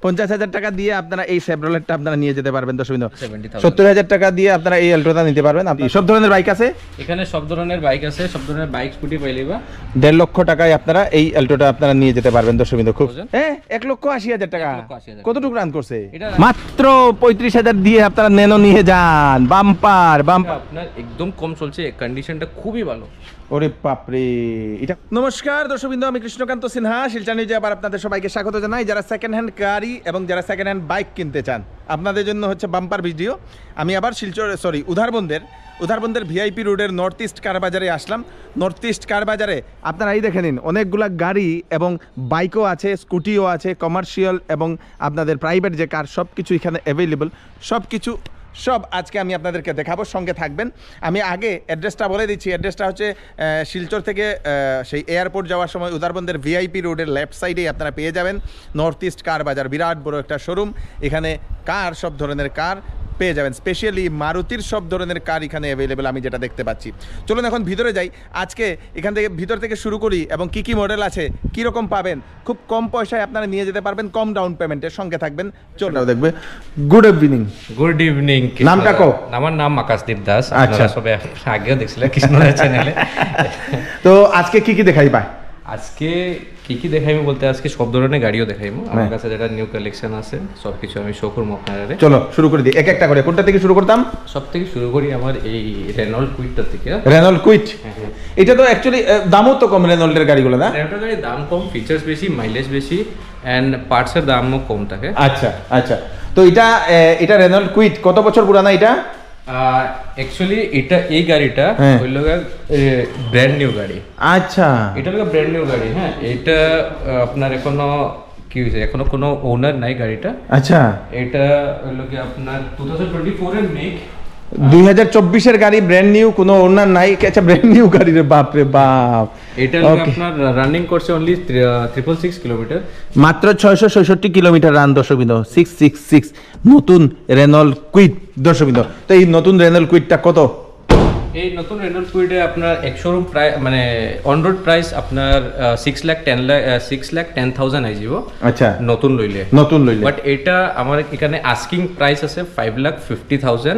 50,000 টাকা দিয়ে আপনারা এই সেভরলেটটা আপনারা নিয়ে যেতে পারবেন। দর্শক 70,000 টাকা দিয়ে আপনারা এই অল্টোটা নিতে পারবেন। আপনি সব ধরনের বাইক আছে এখানে, সব ধরনের বাইক আছে, সব ধরনের বাইক স্কুটি পাইলেবা। 1.5 লক্ষ টাকায় আপনারা এই অল্টোটা আপনারা নিয়ে যেতে পারবেন। দর্শক খুব 1,80,000 টাকা কতটুকু রান করছে? মাত্র 35,000 দিয়ে আপনারা নেনো নিয়ে যান। বাম্পার আপনার একদম কম চলছে, কন্ডিশনটা খুবই ভালো। ওরে বাপরে এটা। নমস্কার দর্শকবৃন্দ, আমি কৃষ্ণকান্ত সিনহা, শিলচর নিউজে আবার আপনাদের সবাইকে স্বাগত জানাই। যারা সেকেন্ড হ্যান্ড গাড়ি এবং যারা সেকেন্ড হ্যান্ড বাইক কিনতে চান, আপনাদের জন্য হচ্ছে বাম্পার ভিডিও। আমি আবার উধারবন্দের ভিআইপি রোডের নর্থ ইস্ট কার বাজারে আসলাম। নর্থ ইস্ট কার বাজারে আপনারা এই দেখে নিন, অনেকগুলা গাড়ি এবং বাইকও আছে, স্কুটিও আছে, কমার্শিয়াল এবং আপনাদের প্রাইভেট যে কার, সব কিছু এখানে অ্যাভেলেবল। সব আজকে আমি আপনাদেরকে দেখাবো, সঙ্গে থাকবেন। আমি আগে অ্যাড্রেসটা বলে দিচ্ছি। অ্যাড্রেসটা হচ্ছে শিলচর থেকে সেই এয়ারপোর্ট যাওয়ার সময় উধারবন্দের ভিআইপি রোডের লেফট সাইডেই আপনারা পেয়ে যাবেন নর্থ ইস্ট কার বাজার। বিরাট বড় একটা শোরুম, এখানে কার, সব ধরনের কার পেয়ে যাবেন। স্পেশালি মারুতির সব ধরনের কার এখানে অ্যাভেলেবেল, আমি যেটা দেখতে পাচ্ছি। চলুন এখন ভিতরে যাই। আজকে এখান থেকে ভিতর থেকে শুরু করি এবং কি কি মডেল আছে, কীরকম পাবেন, খুব কম পয়সায় আপনারা নিয়ে যেতে পারবেন, কম ডাউন পেমেন্টের। সঙ্গে থাকবেন, চলো দেখবে। Good evening. নামটা কো? আমার নাম আকাশদীপ দাস। আচ্ছা, সবাই আগেও দেখছিলেন কৃষ্ণদাস চ্যানেলে। তো আজকে কি কি দেখাই পায়? আজকে কি দেখাইমু বলতে আজকে সব ধরনের গাড়িও দেখাইমু। আমার কাছে যেটা নিউ কালেকশন আছে সবকিছু আমি শো করবো আপনাদের। চলো শুরু করে দিই, এক একটা করে। কোনটা থেকে শুরু করতাম? সব থেকে শুরু করি আমার এই রেনল্ড কুইটটা থেকে। রেনল্ড কুইট, এটা তো অ্যাকচুয়ালি দামও তো কম রেনল্ডের গাড়িগুলো, না? রেনল্ডের গাড়ির দাম কম, ফিচার্স বেশি, মাইলেজ বেশি এন্ড পার্টসের দামও কম থাকে। আচ্ছা। তো এটা রেনল্ড কুইট কত বছর পুরানা এটা? অ্যাকচুয়ালি এই গাড়িটা হইল ব্র্যান্ড নিউ গাড়ি। আচ্ছা, এটা হলো ব্র্যান্ড নিউ গাড়ি। হ্যাঁ, এটা আপনার এখনো কি হয়েছে, এখনো কোনো ওনার নাই গাড়িটা। আচ্ছা, এটা হইল কি আপনার 2024 এর মেক, 2024 এর গাড়ি, ব্র্যান্ড নিউ, কোনো ওনার নাই। আচ্ছা, ব্র্যান্ড নিউ গাড়ি রে, বাপ রে বাপ। এটা আপনার রানিং করছে অনলি 666 কিলোমিটার, মাত্র 666 কিলোমিটার রান। দর্শকবৃন্দ 666 নতুন রেনল্ড কুইট। দর্শকবৃন্দ, তো এই নতুন রেনল্ড কুইটটা কত? এই নতুন রেনল্ড কুইটে আপনার একশোরুম প্রাইস মানে অন রোড প্রাইস আপনার 6,10,000 আই যাব। আচ্ছা, নতুন লইলে বাট এটা আমার এখানে আস্কিং প্রাইস আছে 5,50,000,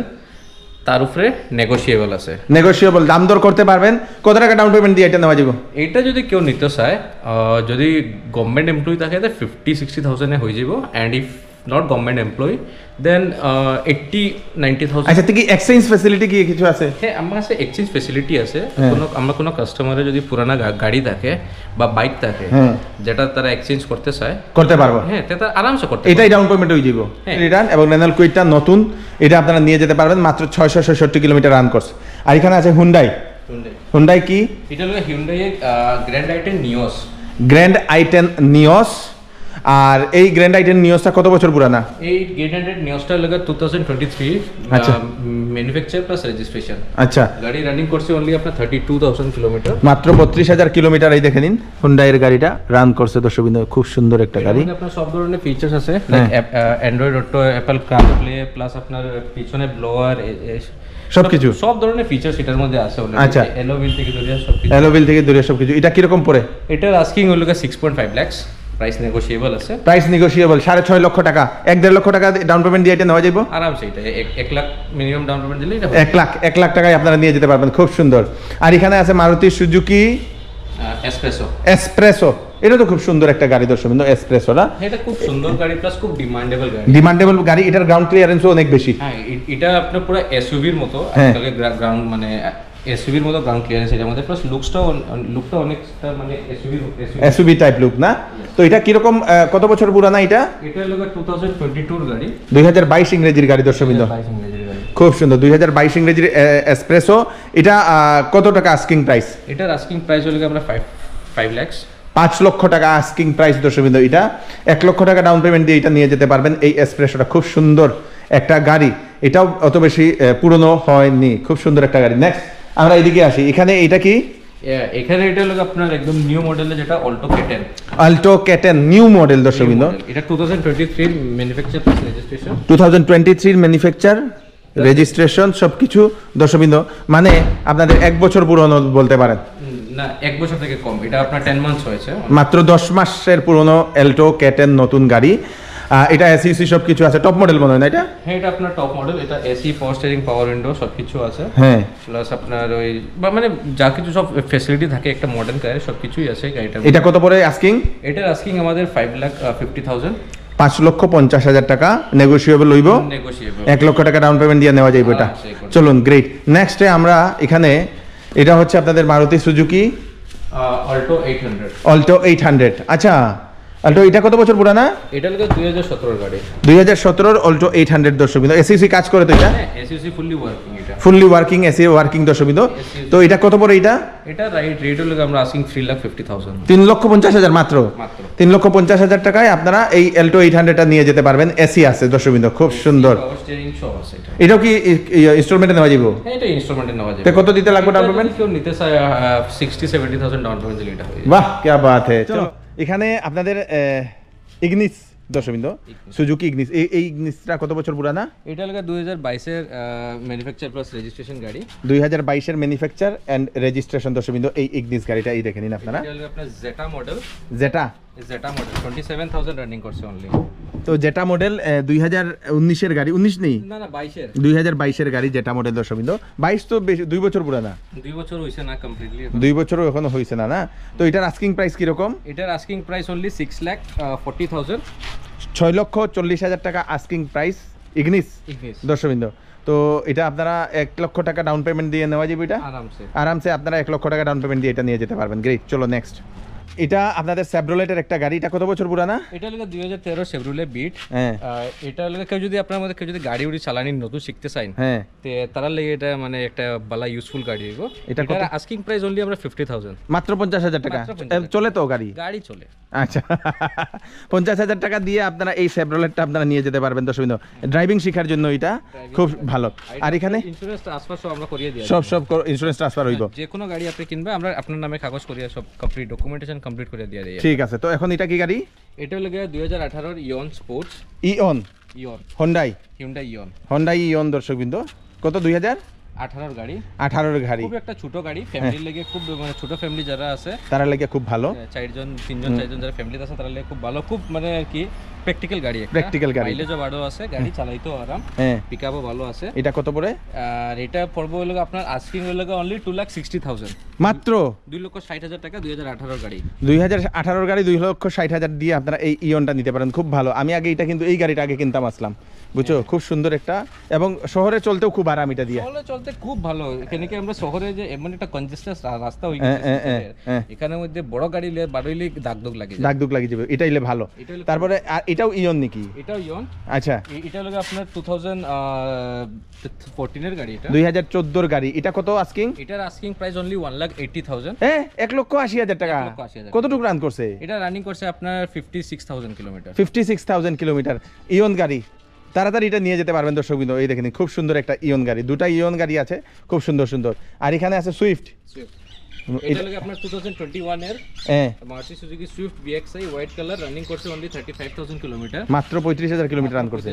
তার উপরে নেগোশিয়েবল আছে। নেগোশিয়েবল, দাম দর করতে পারবেন। কত টাকা ডাউন পেমেন্ট দিয়ে এটা নেওয়া যাবে? এটা যদি কেউ নিতে চায়, যদি গভর্নমেন্ট এমপ্লয়ি থাকে তাহলে 50,60,000 হয়ে যাব, and if not government employee then 80,90,000। আচ্ছা, কি এক্সচেঞ্জ ফ্যাসিলিটি কি কিছু আছে? হ্যাঁ, আমার কাছে এক্সচেঞ্জ ফ্যাসিলিটি আছে। কোনো কাস্টমারের যদি পুরানা গাড়ি থাকে বা বাইক থাকে যেটা তারা এক্সচেঞ্জ করতে পারবো, হ্যাঁ, তারা আরামসে করতে। এটাই ডাউন পেমেন্ট হয়ে যাব রিটার্ন। এবং রেনল্ড কুইটটা নতুন, এটা আপনারা নিয়ে যেতে পারবেন। মাত্র 666 কিলোমিটার রান করছে। আর এখানে আছে হুন্ডাই কি? এটা হলো হিউন্ডাই গ্র্যান্ড আই10 নিওস। গ্র্যান্ড আই10 নিওস। আর এই গ্র্যান্ড আই10 নিওসটা কত বছর পুরানা? এই গ্র্যান্ড আই10 নিওসটা লাগা 2023 ম্যানুফ্যাকচার প্লাস রেজিস্ট্রেশন। আচ্ছা, গাড়ি রানিং করছে অনলি আপনার 32,000 কিলোমিটার, মাত্র 32,000 কিলোমিটার। এই দেখে নিন, হুন্ডাইয়ের গাড়িটা রান করছে। দর্শকবৃন্দ, খুব সুন্দর একটা গাড়ি। আপনার সব ধরনের ফিচার্স আছে, like Android auto, Apple CarPlay, plus আপনার পিছনে ব্লোয়ার, সবকিছু, সব ধরনের ফিচার্স এটার মধ্যে আছে। আচ্ছা, এলোভিল থেকে দূরে সবকিছু। এটা কিরকম পড়ে? এটার আস্কিং হলো 6.5 লাখ, প্রাইস নেগোশিয়েবল আছে। 6.5 লক্ষ টাকা, 1.5 লক্ষ টাকা ডাউন পেমেন্ট দিয়ে এটা নেওয়া যাবে আরামসে। এটা 1 লাখ মিনিমাম ডাউন পেমেন্ট দিলে 1 লাখ টাকায় আপনারা নিয়ে যেতে পারবেন। খুব সুন্দর। আর এখানে আছে মারুতি সুজুকি এসপ্রেসো। এটা তো খুব সুন্দর একটা গাড়ি। দর্শকবৃন্দ, এসপ্রেসোটা এটা খুব সুন্দর গাড়ি, প্লাস খুব ডিমান্ডেবল গাড়ি। এটার গ্রাউন্ড ক্লিয়ারেন্সও অনেক বেশি। হ্যাঁ, এটা আপনার পুরো এসইউভির মতো, গ্রাউন্ড মানে এসইউভির মতো গ্রাউন্ড ক্লিয়ারেন্স এর মধ্যে, প্লাস লুকটা অনেকটা মানে এসইউভি টাইপ লুক, না? তো এটা কিরকম, কত বছর পুরানা এটা? এটা হলো 2022 গাড়ি, 2022 ইংরেজির গাড়ি। দর্শকবৃন্দ, খুব সুন্দর। 2022 ইংরেজির এসপ্রেসো। এটা কত টাকা আস্কিং প্রাইস? এটার আস্কিং প্রাইস হলো আমরা 5 লাখ, 5 লক্ষ টাকা আস্কিং প্রাইস। দর্শকবৃন্দ, এটা 1 লক্ষ টাকা ডাউন পেমেন্ট দিয়ে এটা নিয়ে যেতে পারবেন। এই এসপ্রেসোটা খুব সুন্দর একটা গাড়ি, এটাও অত বেশি পুরনো হয়নি। খুব সুন্দর একটা গাড়ি। নেক্সট আমরা এদিকে আসি। এখানে এটা কি? এখানে এটা হলো আপনার একদম নিউ মডেলের, যেটা অল্টো ক্যাটেন নিউ মডেল। দর্শকবৃন্দ, এটা 2023 manufacture plus registration. 2023 manufacture, registration সবকিছু। দর্শকবৃন্দ, মানে আপনাদের 1 বছর পুরনো বলতে পারেন। না, 1 বছর থেকে কম। এটা আপনার 10 মান্থস হয়েছে, মাত্র 10 মাসের পুরনো অল্টো ক্যাটেন নতুন গাড়ি। এটা এসি ইউসি সব কিছু আছে, টপ মডেল মনে হয় না এটা? হ্যাঁ এটা আপনার টপ মডেল, এটা এসি, পাওয়ার স্টিয়ারিং, পাওয়ার উইন্ডো সব কিছু আছে। হ্যাঁ, প্লাস আপনার ওই মানে যা কিছু সব ফ্যাসিলিটি থাকে একটা মডার্ন কারে সব কিছুই আছে গাড়িটার। এটা কত পড়ে আস্কিং? এটার আস্কিং আমাদের 5,50,000, 5,50,000 টাকা নেগোশিয়েবল হইব, নেগোশিয়েবল। 1 লক্ষ টাকা ডাউন পেমেন্ট দিয়ে নেওয়া যাইব এটা। চলুন গ্রেট। নেক্সটে আমরা এখানে এটা হচ্ছে আপনাদের মারুতি সুজুকি অল্টো 800। অল্টো 800। আচ্ছা, অল্টো এটা কত বছর পুরানা? এটা হলো 2017 গাড়ি। 2017 অল্টো 800 দর্শকবৃন্দ। এসিসি কাজ করে তো এটা? হ্যাঁ এসইউসি ফুললি ওয়ার্কিং এটা। ফুললি ওয়ার্কিং এসি ওয়ার্কিং দর্শকবৃন্দ। তো এটা কত পড়ে এটা? এটা রেট হলো আমরা আস্কিং 3,50,000। 3,50,000 মাত্র। মাত্র 3,50,000 টাকায় আপনারা এই অল্টো 800টা নিয়ে যেতে পারবেন। এসি আছে দর্শকবৃন্দ, খুব সুন্দর। পাওয়ার স্টিয়ারিং সব আছে এটা। এটাও কি ইনস্টলমেন্টে নেওয়া যাবে? হ্যাঁ এটা ইনস্টলমেন্টে নেওয়া যাবে। তো কত দিতে লাগবে ডাউন পেমেন্ট? কেউ নিতে চায় 60-70,000 ডাউন পেমেন্ট দিলে এটা হয়ে যাবে। বাহ কি বাত है। চলো এখানে আপনাদের ইগনিস দর্শকবৃন্দ, সুজুকি ইগনিস। এই ইগনিসটা কত বছর পুরানা? এটা হলো 2022 এর ম্যানুফ্যাকচার প্লাস রেজিস্ট্রেশন গাড়ি। 2022 এর ম্যানুফ্যাকচার এন্ড রেজিস্ট্রেশন দর্শকবৃন্দ। এই ইগনিস গাড়িটা এই দেখে নিন আপনারা। এটা হলো আপনার জেটা মডেল। যেটা মডেল 27,000 রানিং করছে অনলি। তো যেটা মডেল 2019 এর গাড়ি, 19 নেই না 22 এর, 2022 এর গাড়ি যেটা মডেল দর্শকবৃন্দ। 22 তো বেশি, 2 বছর পুরানা। 2 বছর হইছে না কমপ্লিটলি, 2 বছরও এখনো হইছে না। না তো এটার আস্কিং প্রাইস কি রকম? এটার আস্কিং প্রাইস অনলি 6,40,000। 6,40,000 টাকা আস্কিং প্রাইস ইগনিস ইগনিস দর্শকবৃন্দ। তো এটা আপনারা 1 লক্ষ টাকা ডাউন পেমেন্ট দিয়ে নেওয়া যাবে এটা আরামসে। আরামসে আপনারা 1 লক্ষ টাকা ডাউন পেমেন্ট দিয়ে এটা নিয়ে যেতে পারবেন। গ্রেট। চলো নেক্সট। এটা আপনাদের সেভরোলেটের একটা গাড়ি। এটা কত বছর পুরানা? এটা হলো 2013 শেভরোলে বিট। হ্যাঁ এটা হলো কেউ যদি আপনার মধ্যে কেউ যদি গাড়ি উড়ি চালানি নতুন শিখতে চান, হ্যাঁ, তে তারা লাগে এটা মানে একটা বালা ইউজফুল গাড়ি হইব। এটা এটার আস্কিং প্রাইস অনলি আমরা 50,000। মাত্র 50,000 টাকা। মাত্র 50,000 চলে তো গাড়ি? গাড়ি চলে। আচ্ছা 50,000 টাকা দিয়ে আপনারা এই সেভরোলেটটা আপনারা নিয়ে যেতে পারবেন দর্শকবৃন্দ। ড্রাইভিং শেখার জন্য এটা খুব ভালো। আর এখানে ইন্স্যুরেন্স ট্রান্সফার সব আমরা করিয়ে দিই। সব ইন্স্যুরেন্স ট্রান্সফার হইব। যে কোনো গাড়ি আপনি কিনবে আমরা আপনার নামে কাগজ করিয়ে সব কমপ্লিট ডকুমেন্টেশন কমপ্লিট করে দিয়ে দিই। ঠিক আছে। তো এখন এটা কি গাড়ি? এটা হলো 2018 ইয়ন স্পোর্টস। ইয়ন হোন্ডাই হিউন্ডাই ইয়ন দর্শকবৃন্দ। কত? 2018 গাড়ি। 18 গাড়ি। খুব একটা ছোট গাড়ি, ফ্যামিলির লাগে খুব মানে ছোট ফ্যামিলি যারা আছে তারা লাগে খুব ভালো। 4জন 3জন 4জন যারা ফ্যামিলিতে আছে তারা লাগে খুব ভালো, খুব মানে আর কি প্র্যাকটিক্যাল গাড়ি। একটা প্র্যাকটিক্যাল গাড়ি, মাইলেজও ভালো আছে, গাড়ি চালাইতেও আরাম, হ্যাঁ পিকআপও ভালো আছে। এটা কত পড়ে? আর এটা পড়বে হলো আপনার আস্কিং হলো অনলি 2,60,000। মাত্র 2,60,000 টাকা। 2018 গাড়ি। 2018 গাড়ি 2,60,000 দিয়ে আপনারা এই ইয়নটা নিতে পারেন। খুব ভালো। আমি আগে এটা কিন্তু এই গাড়িটা আগে কিনতাম আসলাম, বুঝছো? খুব সুন্দর একটা, এবং শহরে চলতেও খুব আরাম এটা দিয়ে। শহরে চলতে খুব ভালো। এখানে কি আমরা শহরে যে এমন একটা কনজেস্টেড রাস্তা হয়ে গেছে, এখানের মধ্যে বড় গাড়ি নিয়ে বাড়ইলে দাগদুগ লাগে যাবে। এটাইলে ভালো। তারপরে আর এটাও ইয়ন নাকি? এটাও ইয়ন। আচ্ছা, এটা হলো আপনার 2014 এর গাড়ি। এটা 2014 গাড়ি। এটা কত আস্কিং? এটার আস্কিং প্রাইস অনলি 1,80,000। 1,80,000 টাকা। 1,80,000 কতটুকু রান করছে? এটা রানিং করছে আপনার 56,000 কিলোমিটার। 56,000 কিলোমিটার। ইয়ন গাড়ি, তাড়াতাড়ি এটা নিয়ে যেতে পারবেন দর্শকবৃন্দ। এই দেখেন খুব সুন্দর একটা ইয়ন গাড়ি, দুটা ইয়ন গাড়ি আছে খুব সুন্দর সুন্দর। আর এখানে আছে সুইফট। এটা লাগে আপনার 2021 এর Maruti Suzuki Swift VXi white colour, running করছে অনলি 35,000 কিলোমিটার। মাত্র 35,000 কিলোমিটার রান করছে।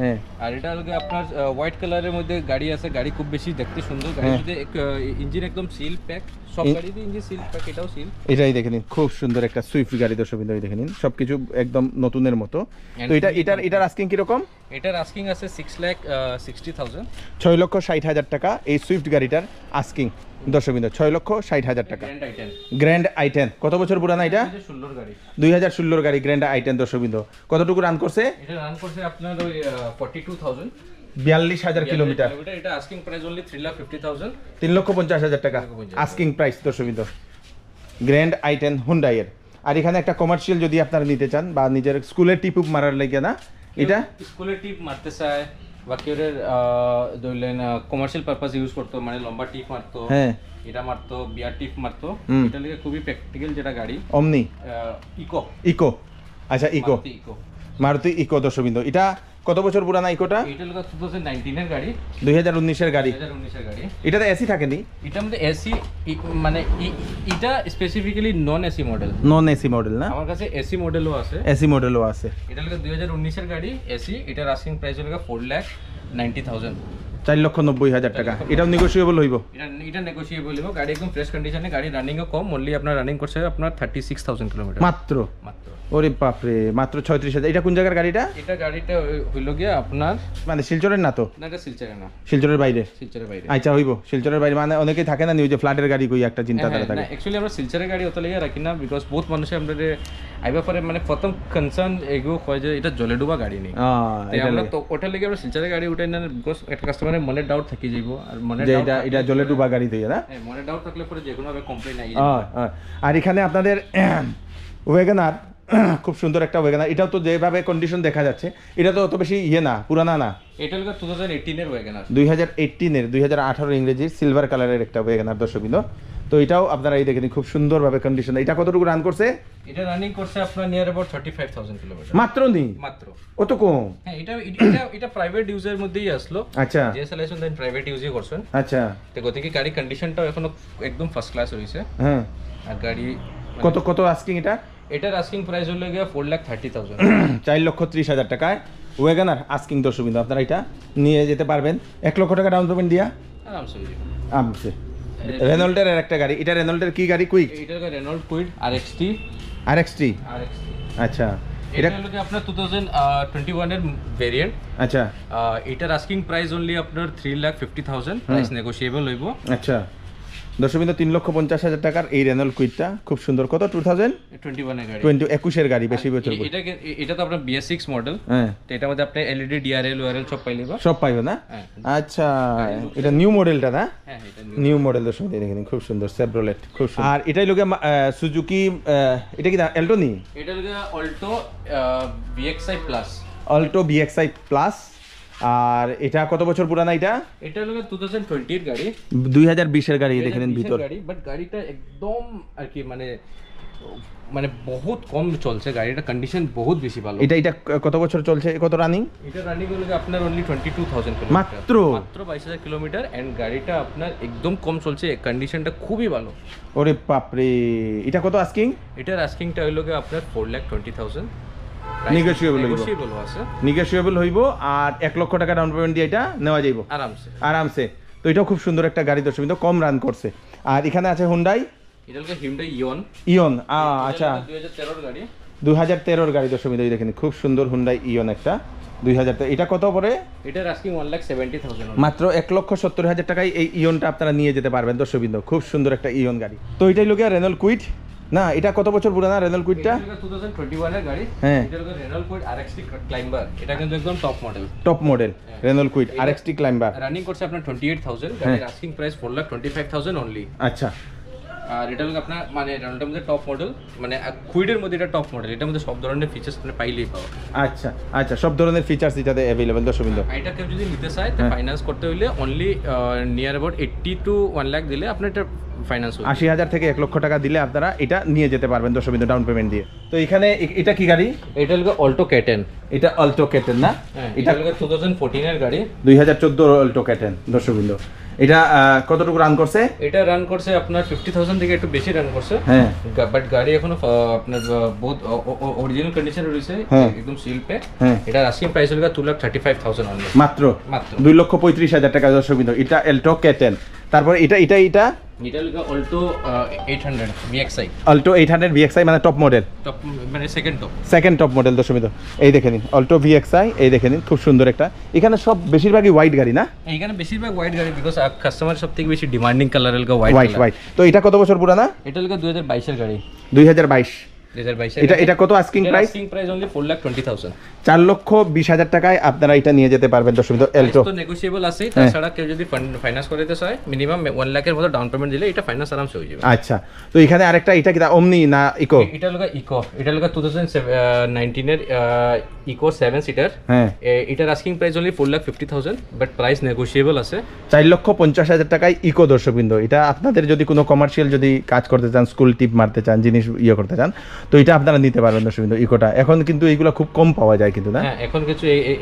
হ্যাঁ, আর এটা লাগে আপনার হোয়াইট কালারের মধ্যে গাড়ি আছে। গাড়ি খুব বেশি দেখতে সুন্দর। গাড়িতে ইঞ্জিন একদম সিল প্যাক, সব গাড়িতে ইঞ্জিন সিল প্যাক, এটাও সিল। এটাই দেখে নিন, খুব সুন্দর একটা সুইফট গাড়ি দর্শকবৃন্দ। এই দেখে নিন সবকিছু একদম নতুনের মতো। তো এটার আস্কিং কি রকম? এটার আস্কিং আছে 6,60,000। 6,60,000 টাকা এই সুইফট গাড়িটার আস্কিং দর্শকবৃন্দ। 6,60,000 টাকা। গ্র্যান্ড i10 কত বছর পুরানা এটা? 2016 গাড়ি গ্র্যান্ড i10 দর্শকবৃন্দ। কতটুকু রান করছে? এটা রান করছে আপনার ওই 42,000, 42,000 কিলোমিটার। এটা আস্কিং প্রাইস অনলি 3,50,000। 3,50,000 টাকা আস্কিং প্রাইস দর্শকবৃন্দ গ্র্যান্ড i10 হুন্ডাই এর। আর এখানে একটা কমার্শিয়াল যদি আপনারা নিতে চান বা নিজের স্কুলের টিপ মারার লাগে, না এটা স্কুলের টিপ মারতে চায় বা কেউ ধরলেন কমার্শিয়াল পারপাস ইউজ করতো, মানে লম্বা টিপ মারতো, হ্যাঁ এটা মারতো, বিয়ার টিপ মারতো, এটা লাগে খুবই প্র্যাকটিক্যাল যেটা গাড়ি। অমনি ইকো। আচ্ছা ইকো, মারুতি ইকো দর্শকবৃন্দ। এটা কত বছর পুরানা ইকোটা? এটা হলো 2019 এর গাড়ি। 2019 এর গাড়ি। এটাতে এসি থাকেনি? এটার মধ্যে এসি মানে এটা specifically non A C model. Non A C model না, আমার কাছে এসি মডেলও আছে। এসি মডেলও আছে। এটা হলো 2019 এর গাড়ি এসি। এটার আস্কিং প্রাইস হলো 4,90,000। 4,90,000 টাকা। এটাও নেগোশিয়েবল হইব? এটা নেগোশিয়েবল হইব। গাড়ি একদম ফ্রেশ কন্ডিশনে, গাড়ি রানিংও কম, অনলি আপনার রানিং করছে আপনার 36,000 কিলোমিটার মাত্র। মাত্র। ওরে বাপরে, মাত্র 36,000। এটা কোন জায়গার গাড়িটা? এটা গাড়িটা হইল গিয়া আপনার মানে শিলচরের না তো? না, এটা শিলচরে না, শিলচরের বাইরে। শিলচরের বাইরে। আচ্ছা হইব শিলচরের বাইরে, মানে অনেকেই থাকে না নিউজে ফ্ল্যাটের গাড়ি কই একটা চিন্তাধারা থাকে। না অ্যাকচুয়ালি আমরা শিলচরের গাড়ি অত লেগে রাখি না, বিকজ বহুত মানুষে আমাদের আইবা পরে মানে প্রথম কনসার্ন এগুলো কয় যে এটা জলে ডুবা গাড়ি নেই। আমরা তো ওটা লেগে আমরা শিলচরের গাড়ি উঠাই না, বিকজ একটা কাস্টমারের মনে ডাউট থাকি যাইব, আর মনে যে এটা জলে ডুবা গাড়ি দিয়ে না। হ্যাঁ, মনে ডাউট থাকলে পরে যে কোনো ভাবে কমপ্লেইন আই। আর এখানে আপনাদের ওয়েগনার, খুব সুন্দর একটা ওয়েগনার। এটাও তো যেভাবে কন্ডিশন দেখা যাচ্ছে, এটা তো অত বেশি ইয়ে না, পুরানা না। এটা হলো 2018 এর ওয়াগনার, 2018 এর 2018 ইংরেজির সিলভার কালারের একটা ওয়েগনার দর্শকবৃন্দ। তো এটাও আপনারা এই দেখেন খুব সুন্দরভাবে কন্ডিশন। এটা কতটুকু রান করছে? এটা রানিং করছে আপনার নিয়ার অ্যাবাউট 35,000 কিলোমিটার মাত্র। নেই মাত্র, অত কম? হ্যাঁ, এটা প্রাইভেট ইউজের মধ্যেই আসলো। আচ্ছা, যে চালাইছেন দেন প্রাইভেট ইউজই করছেন। আচ্ছা, তো গতিকে গাড়ি কন্ডিশনটাও এখনো একদম ফার্স্ট ক্লাস হইছে। হ্যাঁ। আর গাড়ি কত কত আস্কিং এটা? এটার আস্কিং প্রাইস হলো গিয়া 4,30,000, 4,30,000 টাকায় ওয়েগনার আস্কিং দর্শকবৃন্দ। আপনারা এটা নিয়ে যেতে পারবেন 1 লক্ষ টাকা ডাউন পেমেন্ট দিয়া আরামসে হয়ে যাবে। আমসে। রেনল্টের একটা গাড়ি, এটা রেনল্টের কি গাড়ি? কুইক? এটা রেনল্ট কুইড RXT। আচ্ছা, এটা হলো কি আপনার 2021 এর ভেরিয়েন্ট। আচ্ছা, এটার আস্কিং প্রাইস অনলি আপনার 3,50,000, প্রাইস নেগোশিয়েবল হইব। আচ্ছা দর্শকবৃন্দ, 3,50,000 টাকার এই রেনল্ট কুইকটা খুব সুন্দর। কত? 2021 এর গাড়ি, 21 গাড়ি, বেশি বছর। এটা তো আপনার BS6 মডেল। হ্যাঁ, তো এটার মধ্যে আপনি LED DRL ORL সব পাইলেবা, সব পাইবে না? হ্যাঁ। আচ্ছা, এটা নিউ মডেলটা না? হ্যাঁ, এটা নিউ মডেল দর্শকবৃন্দ, দেখেন খুব সুন্দর সেভরোলেট, খুব সুন্দর। আর এটাই লোকে সুজুকি, এটা কি এল্টো নি? এটা হলো Alto VXI plus. Alto VXI plus. আর এটা কত বছর পুরানা? এটা হলো 2020 এর গাড়ি, 2020 এর গাড়ি। দেখেন ভিতর গাড়ি, বাট গাড়িটা একদম আর কি মানে বহুত কম চলছে, গাড়িটা কন্ডিশন বহুত বেশি ভালো। এটা কত বছর চলছে, কত রানিং? এটা রানিং হলো আপনার অনলি 22,000 কিলোমিটার, মাত্র 22,000 কিলোমিটার। এন্ড গাড়িটা আপনার একদম কম চলছে, কন্ডিশনটা খুবই ভালো। ওরে বাপরে, এটা কত আস্কিং? এটার আস্কিংটা হলো আপনার 4,20,000, নেগোশিয়েবল হইব। আর 1 লক্ষ টাকা ডাউন পেমেন্ট দিয়ে এটা নেওয়া যাইব আরামসে। তো এটাও খুব সুন্দর একটা গাড়ি দর্শকবৃন্দ, কম রান করছে। আর এখানে আছে হুন্ডাই, এটা হলো হিউন্ডাই ইয়ন। আচ্ছা, 2013 গাড়ি, 2013 গাড়ি দর্শকবৃন্দ। দেখেন খুব সুন্দর হুন্ডাই ইয়ন একটা 2013। এটা কত পরে? এটার আস্কিং 1,70,000, মাত্র 1,70,000 টাকায় এই ইয়নটা আপনারা নিয়ে যেতে পারবেন দর্শকবৃন্দ। খুব সুন্দর একটা ইয়ন গাড়ি। তো এটাই লোকে রেনল্ট কুইড না? এটা কত বছর পুরানা রেনল্ট কুইডটা? 2021 এর গাড়ি। হ্যাঁ, এটা হলো রেনল্ট কুইড RXT ক্লাইম্বার। এটা কিন্তু একদম top model Renault Kwid RXT climber. Running করছে আপনার 28,000, গাড়ির আস্কিং প্রাইস 4,25,000 অনলি। আচ্ছা, আর এটা হলো আপনার মানে রেনল্টের মধ্যে টপ মডেল, মানে কুইডের মধ্যে এটা টপ মডেল। এটার মধ্যে সব ধরনের ফিচার্স আপনি পাইলেই পাবেন। আচ্ছা আচ্ছা, সব ধরনের ফিচার্স এটাতে अवेलेबल দর্শকবৃন্দ। এটা কেউ যদি নিতে চায় তো ফাইন্যান্স করতে হইলে only near about 80 to 1 lakh দিলে আপনি এটা ফাইন্যান্স হবে। 80,000 থেকে 1 লক্ষ টাকা দিলে আপনারা এটা নিয়ে যেতে পারবেন দর্শকবৃন্দ, ডাউন পেমেন্ট দিয়ে। তো এখানে এটা কি গাড়ি? এটা হলো অল্টো K10। এটা অল্টো K10 না? এটা হলো 2014 এর গাড়ি, 2014 অল্টো K10 দর্শকবৃন্দ। এটা কতটুকু রান করছে? এটা রান করছে আপনার 50,000 থেকে একটু বেশি রান করছে। হ্যাঁ, বাট গাড়ি এখনো আপনার বহুত অরিজিনাল কন্ডিশনে রয়েছে, একদম সিল পে। এটা আস্কিং প্রাইস হলো 2,35,000 অনলি, মাত্র 2,35,000 টাকা দর্শকবৃন্দ। এটা অল্টো K10। তারপর এটা এটা হলো অল্টো 800 VXI। অল্টো 800 VXI মানে টপ মডেল, টপ মানে সেকেন্ড টপ মডেল দর্শকবৃন্দ। এই দেখে নিন অল্টো VXI, এই দেখে নিন খুব সুন্দর একটা। এখানে সব বেশিরভাগই হোয়াইট গাড়ি না? এখানে বেশিরভাগ হোয়াইট গাড়ি, বিকজ কাস্টমার সব থেকে বেশি ডিমান্ডিং কালার হলো হোয়াইট। তো এটা কত বছর পুরানা? এটা হলো 2022 এর গাড়ি, 2022। এটা কত asking price? Asking price only 4,20,000, 4,20,000 টাকায় আপনারা এটা নিয়ে যেতে পারবেন দর্শকবৃন্দ। এলটো তো নেগোশিয়েবল আছে। তাছাড়া কেউ যদি ফাইন্যান্স করতে চায় মিনিমাম 1 লাখের মতো ডাউন পেমেন্ট দিলে এটা ফাইন্যান্স আরামসে হয়ে যাবে। আচ্ছা, তো এখানে আরেকটা, এটা কি ওমনি না ইকো? এটা হলো ইকো। এটা হলো 2019 এর ইকো 7 সিটার। হ্যাঁ, এটার asking price only 4,50,000, but price negotiable আছে। 4,50,000 টাকায় ইকো দর্শকবৃন্দ। এটা আপনাদের যদি কোনো কমার্শিয়াল যদি কাজ করতে চান, স্কুল টিপ মারতে চান, জিনিস করতে চান, তো এটা আপনারা নিতে পারবেন দর্শকবৃন্দ ইকোটা। এখন কিন্তু এইগুলো খুব কম পাওয়া যায় কিন্তু না? হ্যাঁ,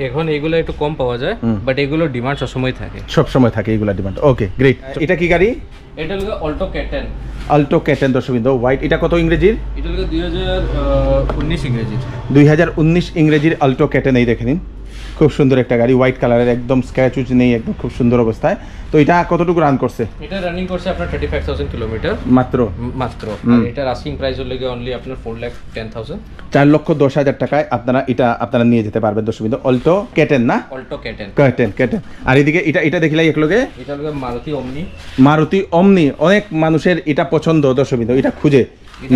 এখন এইগুলো একটু কম পাওয়া যায়, বাট এগুলো ডিমান্ড সবসময় থাকে এগুলো ডিমান্ড। ওকে, গ্রেট। এটা কি গাড়ি? এটা হলো অল্টো K10। অল্টো K10 দর্শকবৃন্দ, হোয়াইট। এটা কত ইংরেজির? এটা হলো 2019 ইংরেজির। 2019 ইংরেজির অল্টো K10। এই দেখে নিন খুব সুন্দর একটা গাড়ি, হোয়াইট কালারের, একদম স্ক্র্যাচ উচ নেই, একদম খুব সুন্দর অবস্থায়। তো এটা কতটুকু রান করছে? এটা রানিং করছে আপনার 35,000 কিলোমিটার মাত্র। আর এটার আস্কিং প্রাইস হলো অনলি আপনার 4,10,000, 4,10,000 টাকায় আপনারা নিয়ে যেতে পারবেন দর্শকবৃন্দ। অল্টো কেটেন না? Alto K ten. কেটেন। আর এদিকে এটা দেখিলাই একলগে এটা হলো মারুতি অমনি। অনেক মানুষের এটা পছন্দ দর্শকবৃন্দ, এটা খুঁজে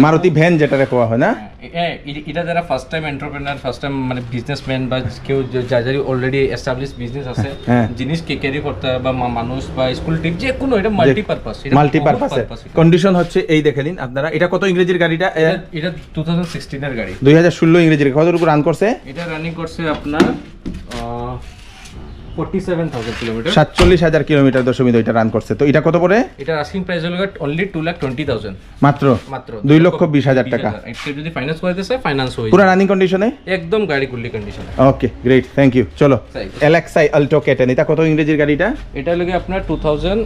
মারুতি ভ্যান যেটা কোয়া হয় না? এটা যারা first time entrepreneur, first time মানে বিজনেসম্যান বা কেউ যাদের অলরেডি এস্টাবলিশ বিজনেস আছে, জিনিস ক্যারি করতে হয় বা মানুষ বা স্কুল ট্রিপ যে কোনো, এটা মাল্টিপারপাস। কন্ডিশন হচ্ছে এই দেখে নিন আপনারা। এটা কত ইংরেজির গাড়িটা? এটা 2016 এর গাড়ি, 2016 ইংরেজির। কতটুকু রান করছে? এটা রানিং করছে আপনার 47,000 কিলোমিটার, 47,000 কিলোমিটার দর্শকবৃন্দ এটা রান করছে। তো এটা কত পড়ে? এটার আস্কিং প্রাইস হলো অনলি 2,20,000, মাত্র 2,20,000 টাকা। এটা যদি ফাইন্যান্স করতে চায় ফাইন্যান্স হয়ে পুরো রানিং কন্ডিশনে, একদম গাড়ি গুলি কন্ডিশনে। ওকে, গ্রেট, থ্যাংক ইউ। চলো এলএক্সআই অল্টো কেটেন, এটা কত ইংরেজির গাড়িটা? এটা হলো আপনার 2000,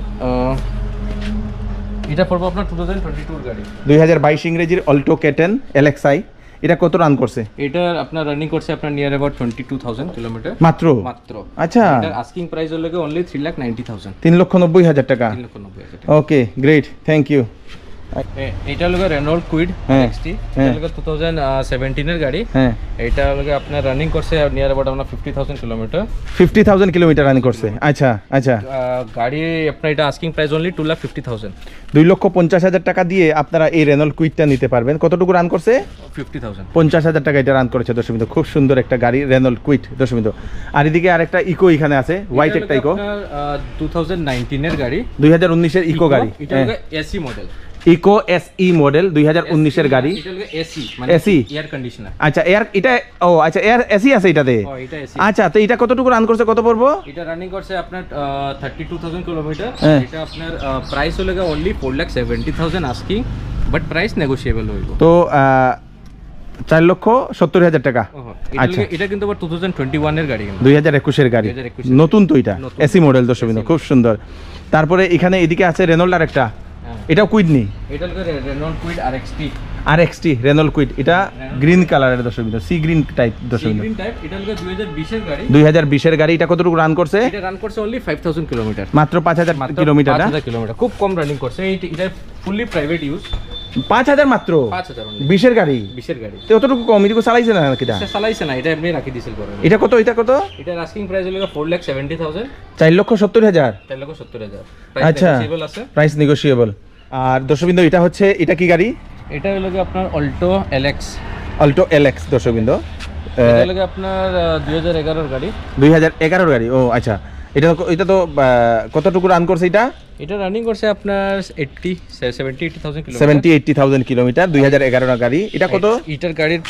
এটা পড়বো আপনার 2022 এর গাড়ি, 2022 ইংরেজির অল্টো কেটেন এলএক্সআই। এটা কত রান করছে? এটা আপনার রানিং করছে আপনার নিয়ার অ্যাবাউট 22,000 কিলোমিটার মাত্র। আচ্ছা, এটার আস্কিং প্রাইস হলো অনলি 3,90,000, 3,90,000 টাকা। 3,90,000 টাকা। ওকে, গ্রেট, থ্যাংক ইউ। এটা হলো রেনল্ট কুইড XT, এটা হলো 2017 এর গাড়ি। এটা হলো আপনার রানিং করছে নিয়ার অ্যাবাউট আপনার 50,000 কিলোমিটার, 50,000 কিলোমিটার রানিং করছে। আচ্ছা। গাড়ি আপনার এটা আস্কিং প্রাইস অনলি 2,50,000, 2,50,000 টাকা দিয়ে আপনারা এই রেনল্ট কুইডটা নিতে পারবেন। কতটুকু রান করছে? 50,000, 50,000 টাকা এটা রান করেছে দর্শকবৃন্দ। খুব সুন্দর একটা গাড়ি রেনল্ট কুইড দর্শকবৃন্দ। আর এদিকে আরেকটা ইকো এখানে আছে, হোয়াইট একটা ইকো, 2019 এর গাড়ি, 2019 এর ইকো গাড়ি। এটা হলো AC model, Eeco SE model, 2019 এর গাড়ি। এটা হলো এসি, এসি এয়ার কন্ডিশনার। আচ্ছা, এয়ার, এটা আচ্ছা এয়ার এসি আছে এটাতে। এটা এসি। আচ্ছা, তো এটা কতটুকু রান করছে, কত পড়বো? এটা রানিং করছে আপনার 32,000 কিলোমিটার। এটা আপনার প্রাইস হলো only 4,70,000 asking, but price negotiable হইব। তো 4,70,000 টাকা। আচ্ছা, এটা কিন্তু আবার 2021 এর গাড়ি, 2021 এর গাড়ি, নতুন তো এটা এসি মডেল দর্শকবৃন্দ, খুব সুন্দর। তারপরে এখানে এদিকে আছে রেনল্ট আর একটা, এটাও কুইড নি, এটা হলো Renault Kwid RXT Renault Kwid. এটা গ্রিন কালারের দর্শকবৃন্দ, সি গ্রিন টাইপ দর্শকবৃন্দ। Green type. এটা হলো 2020 এর গাড়ি, 2020 এর গাড়ি। এটা কতটুকু রান করছে? এটা রান করছে অনলি 5,000 কিলোমিটার, মাত্র 5,000 কিলোমিটার। 5,000 কিলোমিটার, খুব কম রানিং করছে। এটা ফুললি প্রাইভেট ইউজ। 5,000 মাত্র, 5,000 20 এর গাড়ি। 20 এর গাড়ি তো অতটুকু কম, এটুকু চালাইছে না নাকি? এটা চালাইছে না, এটা এমনি রাখি দিছিল করে। এটা কত? এটা কত? এটার আস্কিং প্রাইস হলো 4,70,000, 4,70,000। 4,70,000। আচ্ছা, প্রাইস নেগোশিয়েবল। আর দর্শকবৃন্দ এটা হচ্ছে, এটা কি গাড়ি? এটা হলো আপনার অল্টো LX দর্শকবৃন্দ। এটা হলো আপনার 2011 এর গাড়ি, 2011 গাড়ি। ও আচ্ছা, এটা তো কতটুকু রান করছে? এটা রানিং করছে আপনার 70,000 কিলোমিটার, 70,000 কিলোমিটার, 2011 গাড়ি। এটা কত? এটার গাড়ির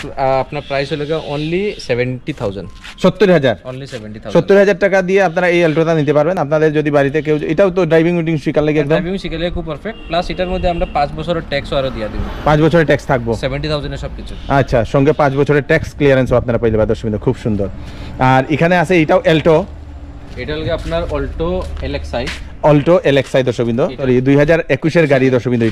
আপনার প্রাইস হলো অনলি 70,000, 70,000, অনলি 70,000। 70,000 টাকা দিয়ে আপনারা এই অল্টোটা নিতে পারবেন। আপনাদের যদি বাড়িতে কেউ, এটাও তো ড্রাইভিং উইটিং শিকার লাগে, একদম ড্রাইভিং শিখলে খুব পারফেক্ট। প্লাস এটার মধ্যে আমরা 5 বছরের ট্যাক্স আরো দিয়ে দিব, 5 বছরের ট্যাক্স থাকবো, 70,000 এর সবকিছু। আচ্ছা, সঙ্গে 5 বছরের ট্যাক্স ক্লিয়ারেন্সও আপনারা পাইলে বা দর্শকবৃন্দ, খুব সুন্দর। আর এখানে আছে এটাও অল্টো, এটা হলো আপনার অল্টো LXI দর্শকবৃন্দ, 2021 এর গাড়ি দর্শকবৃন্দ।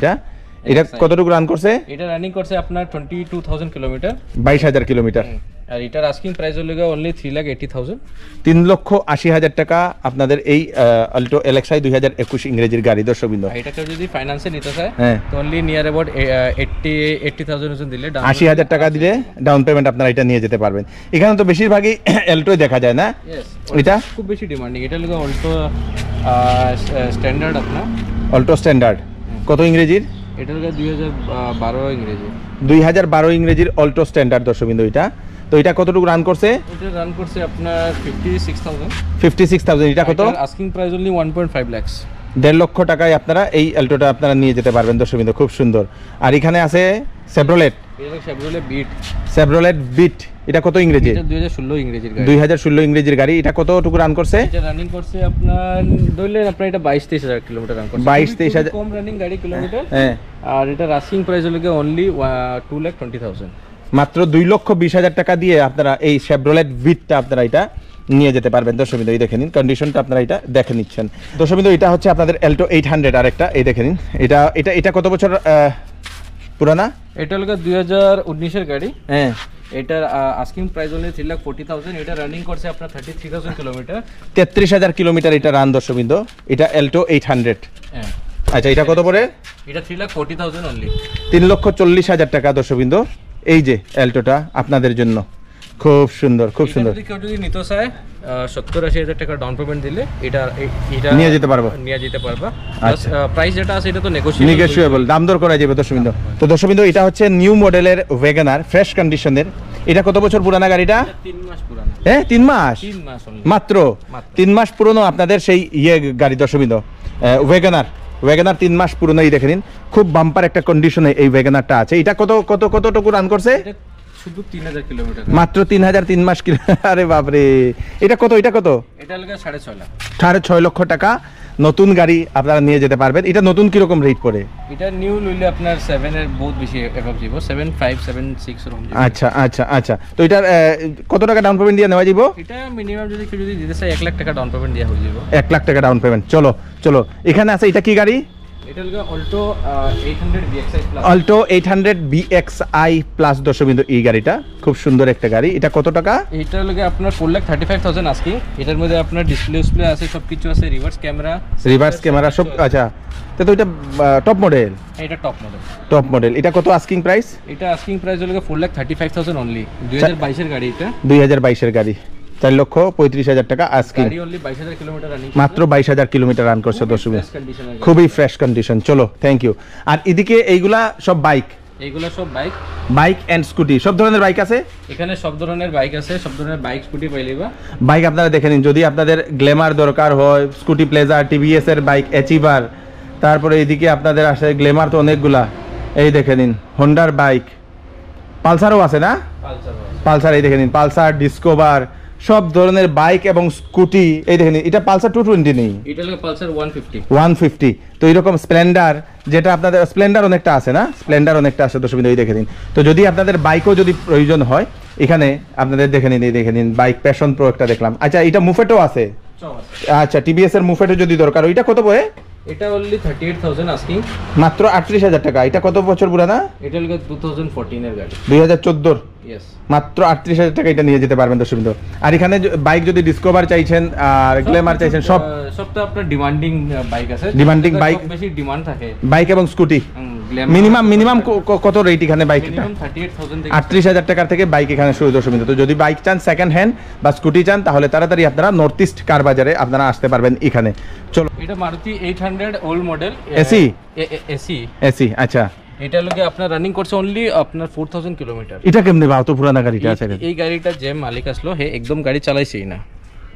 এটা কতটুকু রান করছে? এটা রানিং করছে আপনার 22,000 কিলোমিটার, 22,000 কিলোমিটার। আর এটার আস্কিং প্রাইস হলো অনলি 3,80,000, 3,80,000 টাকা আপনাদের এই অল্টো LXI 2021 ইংরেজির গাড়ি দর্শকবৃন্দ। এটাকে যদি ফাইন্যান্সে নিতে চায় তো অনলি নিয়ার অ্যাবাউট 80,000 দিলে, 80,000 টাকা দিলে ডাউন পেমেন্ট আপনারা এটা নিয়ে যেতে পারবেন। এখানে তো বেশিরভাগই অল্টোই দেখা যায় না? এটা খুব বেশি ডিমান্ডিং। এটা হলো অল্টো স্ট্যান্ডার্ড, আপনার অল্টো স্ট্যান্ডার্ড। কত ইংরেজির? এটা হলো 2012 ইংরেজি, 2012 ইংরেজির অল্টো স্ট্যান্ডার্ড দর্শকবৃন্দ। তো এটা কতটুকু রান করছে? এটা রান করছে আপনার 56,000, 56,000। এটা কত? আস্কিং প্রাইস অনলি 1.5 লাখ, 1.5 লক্ষ টাকায় আপনারা এই অল্টোটা আপনারা নিয়ে যেতে পারবেন দর্শকবৃন্দ, খুব সুন্দর। আর এখানে আছে Chevrolet বিট। এটা কত ইংরেজি? এটা 2016 ইংরেজির গাড়ি, 2016 ইংরেজির গাড়ি। এটা কতটুকু রান করছে? এটা রানিং করছে আপনার ধরলেন আপনার এটা 22-23,000 কিলোমিটার রান করছে, 22-23,000 কম রানিং গাড়ি কিলোমিটার। আর এটা আস্কিং প্রাইস হলো অনলি 2,20,000, মাত্র 2,20,000 টাকা দিয়ে আপনারা এই Chevrolet বিটটা আপনারা এটা নিয়ে যেতে পারবেন দর্শকবৃন্দ। এই দেখে নিন কন্ডিশনটা, আপনারা এটা দেখে নিচ্ছেন দর্শকবৃন্দ। এটা হচ্ছে আপনাদের অল্টো 800 আরেকটা, এই দেখে নিন। এটা কত বছর পুরানা? এটা হলো 2019 এর গাড়ি। হ্যাঁ, এটার আস্কিং প্রাইস হলো 3,40,000। এটা রানিং করছে আপনার 33,000 কিলোমিটার। 33,000 কিলোমিটার এটা রান দর্শকবৃন্দ। এটা অ্যাল্টো 800। হ্যাঁ, আচ্ছা, এটা কত পড়ে? এটা 3,40,000 অনলি। 3,40,000 টাকা দর্শকবৃন্দ। এই যে অ্যাল্টোটা আপনাদের জন্য খুব সুন্দর, খুব সুন্দর। যদি কেউ যদি নিতে চায় 70-80,000 টাকা ডাউন পেমেন্ট দিলে এটা নিয়ে যেতে পারবো। নিয়ে যেতে পারবা। আচ্ছা। প্রাইস যেটা আছে এটা তো নেগোশিয়েবল। নেগোশিয়েবল, দাম দর করা যাবে দর্শকবৃন্দ। তো দর্শকবৃন্দ, এটা হচ্ছে নিউ মডেলের ওয়েগনার, ফ্রেশ কন্ডিশনের। এটা কত বছর পুরানা গাড়িটা? 3 মাস পুরানো। হ্যাঁ, 3 মাস 3 মাস only। মাত্র 3 মাস পুরনো আপনাদের সেই গাড়ি দর্শকবৃন্দ, ওয়েগনার 3 মাস পুরনো। এই দেখে নিন, খুব বাম্পার একটা কন্ডিশনে এই ওয়েগনারটা আছে। এটা কতটুকু রান করছে? এটা শুধু 3,000 কিলোমিটার। মাত্র 3,000, 3 মাস আরে বাপরে। এটা কত? এটা এটা হলো 6.5 লাখ। 6.5 লক্ষ টাকা নতুন গাড়ি আপনারা নিয়ে যেতে পারবেন। এটা নতুন কিরকম রেট পড়ে? এটা নিউ লইলে আপনার 7 এর বহুত বেশি এভাব যাব, 7.5 7.6 এরকম যাব। আচ্ছা আচ্ছা আচ্ছা। তো এটার কত টাকা ডাউন পেমেন্ট দিয়ে নেওয়া যাব? এটা মিনিমাম যদি কেউ যদি দিতে চায় 1 লাখ টাকা ডাউন পেমেন্ট দেওয়া হয়ে যাব। 1 লাখ টাকা ডাউন পেমেন্ট। চলো চলো, এখানে আছে। এটা কি গাড়ি? এটা হলো Alto 800 BXI plus. Alto 800 BXI plus দর্শকবৃন্দ, এই গাড়িটা খুব সুন্দর একটা গাড়ি। এটা কত টাকা? এটা হলো আপনার 4,35,000 আস্কিং। এটার মধ্যে আপনার ডিসপ্লে আছে, সবকিছু আছে, রিভার্স ক্যামেরা সব। আচ্ছা, তো এটা টপ মডেল? এটা টপ মডেল। Top model. এটা কত আস্কিং প্রাইস? এটা আস্কিং প্রাইস হলো 4,35,000 অনলি। 2022 এর গাড়ি এটা। 2022 এর গাড়ি, 4,35,000 টাকা আস্কিং। গাড়ি অনলি 22,000 কিলোমিটার রানিং। মাত্র 22,000 কিলোমিটার রান করছে দর্শক। কন্ডিশনার খুবই ফ্রেশ কন্ডিশন। চলো, থ্যাংক ইউ। আর এদিকে এইগুলা সব বাইক? এইগুলো সব বাইক এন্ড স্কুটি, সব ধরনের বাইক আছে এখানে। সব ধরনের বাইক আছে, সব ধরনের বাইক স্কুটি পাইলেবা। বাইক আপনারা দেখে নিন। যদি আপনাদের গ্ল্যামার দরকার হয়, স্কুটি প্লেজার, টিভিএস এর বাইক, অ্যাচিভার, তারপরে এইদিকে আপনাদের আসে গ্ল্যামার তো অনেকগুলা। এই দেখে নিন, হোন্ডার বাইক, পালসারও আছে না? পালসার, এই দেখে নিন, পালসার, ডিসকভার, সব ধরনের বাইক এবং স্কুটি। এই দেখে নিন, এটা পালসার 220 নেই, এটা হলো পালসার 150। 150। তো এইরকম স্প্লেন্ডার, যেটা আপনাদের স্প্লেন্ডার অনেকটা আছে না? স্প্লেন্ডার অনেকটা আছে দর্শক। এই দেখে নিন। তো যদি আপনাদের বাইকও যদি প্রয়োজন হয়, এখানে আপনাদের দেখে নিন, এই দেখে নিন, বাইক প্যাশন প্রো একটা দেখলাম। আচ্ছা, এটা মুফেটও আছে। আচ্ছা, টিভিএস এর মুফেটও যদি দরকার, ওইটা কত পড়ে? এটা অনলি 38,000 আস্কিং। মাত্র 38,000 টাকা। এটা কত বছর পুরানা? এটা হলো 2014 এর গাড়ি। 2014। ইয়েস। মাত্র 38,000 টাকা এটা নিয়ে যেতে পারবেন দর্শক। আর এখানে বাইক যদি ডিসকভার চাইছেন আর গ্ল্যামার চাইছেন, সব তো আপনার ডিমান্ডিং বাইক আছে। ডিমান্ডিং বাইক, বেশি ডিমান্ড থাকে বাইক এবং স্কুটি। মিনিমাম কত রেট এখানে বাইক? মিনিমাম 38,000 থেকে 38,000 টাকার থেকে বাইক এখানে শুরু দর্শক। তো যদি বাইক চান সেকেন্ড হ্যান্ড বা স্কুটি চান, তাহলে তাড়াতাড়ি আপনারা নর্থ ইস্ট কার বাজারে আপনারা আসতে পারবেন এখানে। চলো, এটা Maruti 800 old model AC. AC. আচ্ছা, এটা লোকে আপনার রানিং করছে অনলি আপনার 4,000 কিলোমিটার। এটা কেমনে বা? অত পুরানা গাড়িটা আছে। এই গাড়িটা যে মালিক আসলো হে একদম গাড়ি চালাইছেই না।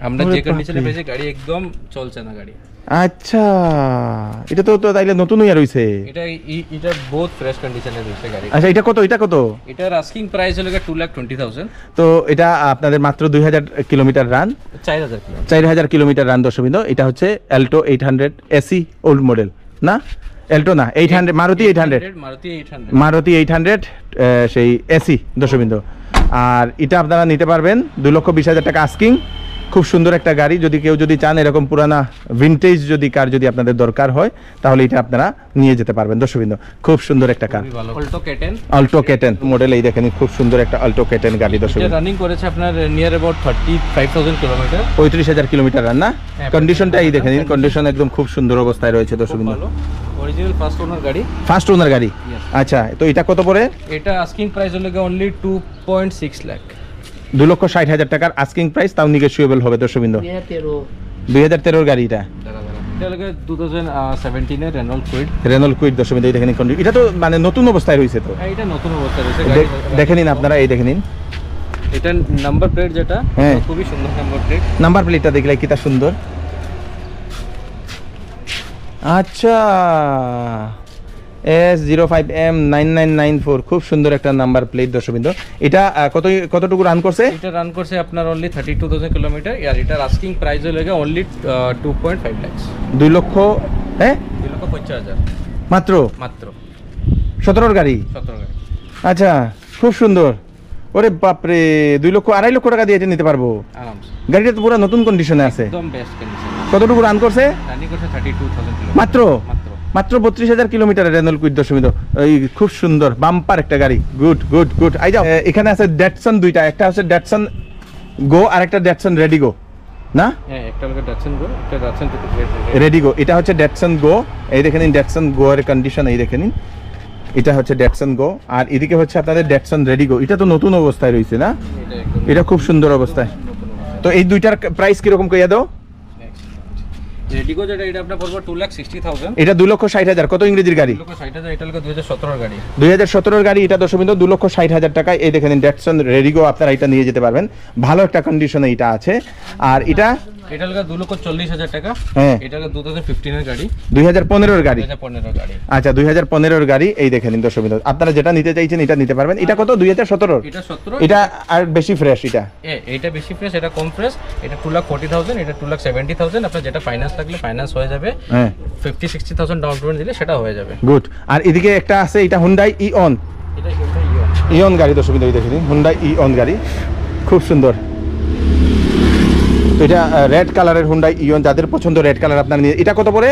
আমরা যে কন্ডিশনে পেয়েছি, গাড়ি একদম চলছে না গাড়ি। আচ্ছা, এটা তো তাইলে নতুন হইয়া রইছে। এটা বহুত ফ্রেশ কন্ডিশনে রয়েছে গাড়ি। আচ্ছা, এটা কত? এটার আস্কিং প্রাইস হলো 2,20,000। তো এটা আপনাদের মাত্র 2,000 কিলোমিটার রান, 4,000 কিলোমিটার রান দর্শক। এটা হচ্ছে অ্যাল্টো 800 এসি ওল্ড মডেল না? অ্যাল্টো না, 800, মারুতি 800, মারুতি 800 সেই এসি দর্শক। আর এটা আপনারা নিতে পারবেন 2,20,000 টাকা আস্কিং। খুব সুন্দর একটা গাড়ি। যদি কেউ যদি চান এরকম পুরানা ভিনটেজ যদি কার যদি আপনাদের দরকার হয়, তাহলে এটা আপনারা নিয়ে যেতে পারবেন দর্শক। খুব সুন্দর একটা কার, অল্টো কেটেন মডেল। এই দেখেন, খুব সুন্দর একটা অল্টো কেটেন গাড়ি দর্শক। রানিং করেছে আপনার near about 35,000 kilometre. 35,000 kilometre run না? কন্ডিশনটা এই দেখেন, কন্ডিশন একদম খুব সুন্দর অবস্থায় রয়েছে দর্শক। অরিজিনাল ফার্স্ট ওনার গাড়ি। ফার্স্ট ওনার গাড়ি। আচ্ছা, তো এটা কত পড়ে? এটা আস্কিং প্রাইস হলো অনলি 2.6 লাখ। 2,60,000 টাকার আস্কিং প্রাইস, তাও নেগোশিয়েবল হবে দর্শক। 2013 গাড়ি এটা। এটা লাগে 2017 এর রেনল্ট কুইড দর্শক। এই দেখেন, এটা তো মানে নতুন অবস্থায় রয়েছে। তো এটা নতুন অবস্থায় রয়েছে, দেখে নিন আপনারা। এই দেখে নিন, এটা নাম্বার প্লেট যেটা, হ্যাঁ, খুবই সুন্দর নাম্বার প্লেট। নাম্বার প্লেটটা দেখলে কিটা সুন্দর। আচ্ছা, S05M9994, খুব সুন্দর একটা নাম্বার প্লেট দর্শকবৃন্দ। এটা কতটুকু রান করছে? এটা রান করছে আপনার অনলি 32,000 কিলোমিটার। আর এটার আস্কিং প্রাইস হলো অনলি 2.5 লাখ। 2 লক্ষ, হ্যাঁ, 2,50,000 মাত্র। 17 গাড়ি। আচ্ছা, খুব সুন্দর। ওরে বাপরে, 2 লক্ষ, 2.5 লক্ষ টাকা দিয়ে এটা নিতে পারবো আরামসে। গাড়িটা তো পুরো নতুন কন্ডিশনে আছে, একদম বেস্ট কন্ডিশন। কতটুকু রান করছে? রানিং করছে 32,000 কিলোমিটার মাত্র। মাত্র 32,000 কিলোমিটার রেনল্ট কুইড দশমিত, এই খুব সুন্দর বাম্পার একটা গাড়ি, গুড গুড গুড। আই যাও, এখানে আছে ডেটসন দুইটা, একটা হচ্ছে ডেটসন গো আর একটা ডেটসন রেডি গো, না হ্যাঁ একটা হলো ডাটসন গো, একটা ডাটসন রেডি গো। এটা হচ্ছে ডেটসন গো, এই দেখে নিন ডেটসন গো এর কন্ডিশন, এই দেখে নিন এটা হচ্ছে ডেটসন গো, আর এদিকে হচ্ছে আপনাদের ডেটসন রেডি গো। এটা তো নতুন অবস্থায় রয়েছে না, এটা একদম এটা খুব সুন্দর অবস্থায়। নতুন অবস্থা। তো এই দুইটার প্রাইস কিরকম কইয়া দাও? রেডিগো যেটা এটা আপনার পড়বে 2,60,000, এটা 2,60,000। কত ইংরেজির গাড়ি? 2,60,000, এটা হলো 2017 গাড়ি। 2017 গাড়ি, এটা দশমিক 2,60,000 টাকায়। এই দেখেন ডেটসন রেডিগো, আপনারা এটা নিয়ে যেতে পারবেন, ভালো একটা কন্ডিশনে এটা আছে। আর এটা এটা হলো 2,40,000 টাকা। হ্যাঁ, এটা হলো 2015 এর গাড়ি, 2015 গাড়ি। 2015 গাড়ি। আচ্ছা 2015 গাড়ি, এই দেখে নিন দশমিক, আপনারা যেটা নিতে চাইছেন এটা নিতে পারবেন। এটা কত? 2017। এটা 17, এটা আর বেশি ফ্রেশ এটা। এটা বেশি ফ্রেশ, এটা কম ফ্রেশ। এটা 2,40,000, এটা 2,70,000। আপনার যেটা ফাইন্যান্স থাকলে ফাইন্যান্স হয়ে যাবে, হ্যাঁ 50-60,000 ডাউন পেমেন্ট দিলে সেটা হয়ে যাবে। গুড। আর এদিকে একটা আছে, এটা হুন্ডাই ইওন, এটা Hyundai Ion। ইওন গাড়ি দশমিক, এই দেখে নিন হুন্ডাই ইওন গাড়ি, খুব সুন্দর। তো এটা রেড কালারের হুন্ডাই ইওন, যাদের পছন্দ রেড কালার আপনারা নিয়ে। এটা কত পড়ে?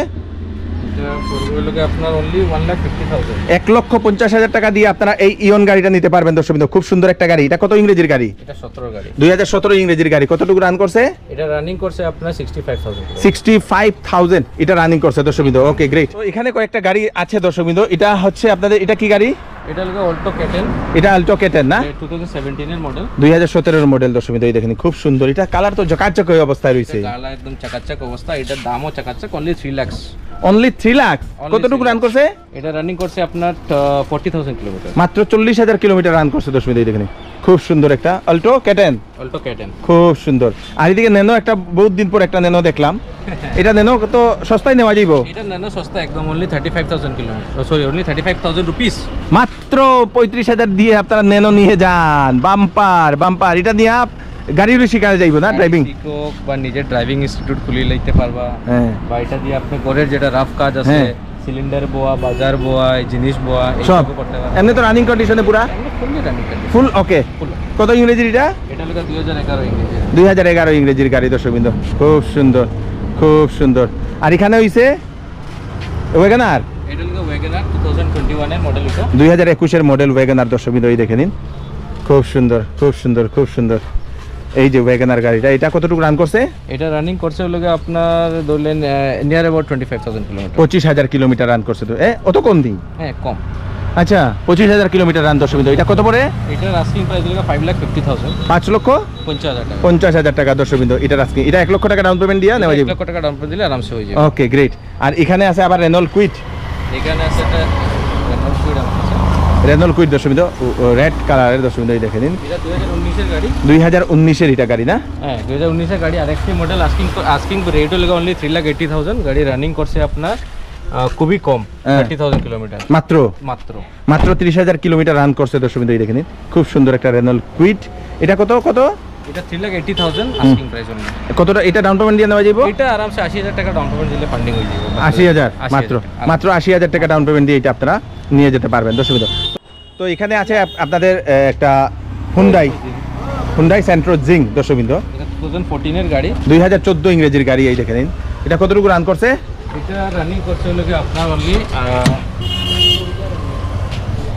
এটা পড়বে হলো আপনার অনলি 1,50,000। 1,50,000 টাকা দিয়ে আপনারা এই ইওন গাড়িটা নিতে পারবেন দর্শক বিন্দু, খুব সুন্দর একটা গাড়ি। এটা কত ইংরেজির গাড়ি? এটা 17 গাড়ি। 2017 ইংরেজির গাড়ি। কতটুকু রান করছে? এটা রানিং করছে আপনার 65,000। 65,000 এটা রানিং করছে দর্শক বিন্দু। Okay great. তো এখানে কয়েকটা গাড়ি আছে দর্শক বিন্দু। এটা হচ্ছে আপনাদের, এটা কি গাড়ি? এটা হলো অল্টো ক্যাটেন, এটা আল্টো কেটেন না, 2017 এর মডেল। 2017 মডেল দর্শক বিন্দু, এই দেখেন খুব সুন্দর। এটা কালার তো চকাচক হয়ে অবস্থায় রয়েছে, গালা একদম চাকাচাক অবস্থা। এটার দামও চাকাচাক, অনলি 3 লাখ। অনলি 3 লাখ। কতটুকু রান করছে? এটা রানিং করছে আপনার 40,000 কিলোমিটার। মাত্র 40,000 কিলোমিটার রান করছে দর্শক বিন্দু, এই দেখেন খুব সুন্দর একটা অল্টো কেটেন, অল্টো ক্যাটেন খুব সুন্দর। আর এদিকে নেনো, একটা বহুত দিন পর একটা নেনো দেখলাম। এটা নেনো তো সস্তায় নেওয়া যাইব? এটা ন্যানো সস্তা একদম, only 35,000 kilometre, sorry only 35,000 rupees. মাত্র 35,000 দিয়ে আপনারা নেনো নিয়ে যান, বাম্পার বাম্পার। এটা নিয়ে গাড়িরও শিখানো যাইব না, ড্রাইভিং বা নিজের ড্রাইভিং ইনস্টিটিউট খুলে লইতে পারবা। হ্যাঁ, বা এটা দিয়ে আপনি ঘরের যেটা রাফ কাজ আছে, হ্যাঁ। সিলিন্ডার বোয়া, বাজার বোয়া, জিনিস বোয়া, সব এইসব করতে পারবা। এমনি তো রানিং কন্ডিশনে পুরা ফুললি রানিং কাজ। ফুল ওকে। কত ইংরেজির এটা? এটা হলো 2011 ইংরেজি। 2011 ইংরেজির গাড়ি দর্শক বিন্দু, খুব সুন্দর খুব সুন্দর। আর এখানে হইছে ওয়েগনার, এটা হলো ওয়েগনার 2021 এর মডেল। এটা 2021 মডেল ওয়েগনার দর্শক বিন্দু, এই দেখে নিন খুব সুন্দর খুব সুন্দর খুব সুন্দর। এই যে ওয়েগনার গাড়িটা, এটা কতটুকু রান করছে? এটা রানিং করছে হলো আপনার ধরলেন near about 25,000 kilometre. 25,000 kilometre run করছে। তো অত কম দিন? হ্যাঁ কম। আচ্ছা 25,000 কিলোমিটার রান দর্শক বিন্দু। এটা কত পড়ে? এটার আস্কিং প্রাইস হলো 5,50,000, 5,50,000 টাকা। 50,000 টাকা দর্শক বিন্দু। এটা আজকে এটা 1 লক্ষ টাকা ডাউন পেমেন্ট দিয়ে নেওয়া 1 যাবে। লক্ষ টাকা ডাউন পেমেন্ট দিলে আরামসে হয়ে যাবে। Okay great. আর এখানে আছে আবার রেনল্ট কুইট, এখানে আছে একটা রেনল্ট কুইড আমার কাছে। রেনল্ট কুইট দর্শক বিন্দু, রেড কালারের দর্শক বিন্দু, এই দেখে নিন এটা 2019 এর গাড়ি। 2019 এটা গাড়ি না? হ্যাঁ 2019 এর গাড়ি। আরেকটি মডেল আস্কিং রেট হলো অনলি 3,80,000। গাড়ি রানিং করছে আপনার খুবই কম, 30,000 কিলোমিটার মাত্র মাত্র। মাত্র 30,000 কিলোমিটার রান করছে দর্শক বিন্দু, এই দেখে নিন খুব সুন্দর একটা রেনল্ট কুইট। এটা কত কত? এটা 3,80,000 আস্কিং প্রাইস অনলি। কতটা এটা ডাউন পেমেন্ট দিয়ে নেওয়া যাবে? এটা আরামসে 80,000 টাকা ডাউন পেমেন্ট দিলে ফান্ডিং হয়ে যাবে। 80,000 মাত্র, 80,000 মাত্র 80,000 টাকা ডাউন পেমেন্ট দিয়ে এটা আপনারা নিয়ে যেতে পারবেন দর্শক বিন্দু। তো এখানে আছে আপনাদের একটা হুন্ডাই সেন্ট্রো জিং দর্শক বিন্দু, এটা 2014 এর গাড়ি, 2014 ইংরেজির গাড়ি, এই দেখে নিন এটা কতটুকু রান করছে? এটা রানিং করছে হলো কি আপনার অনলি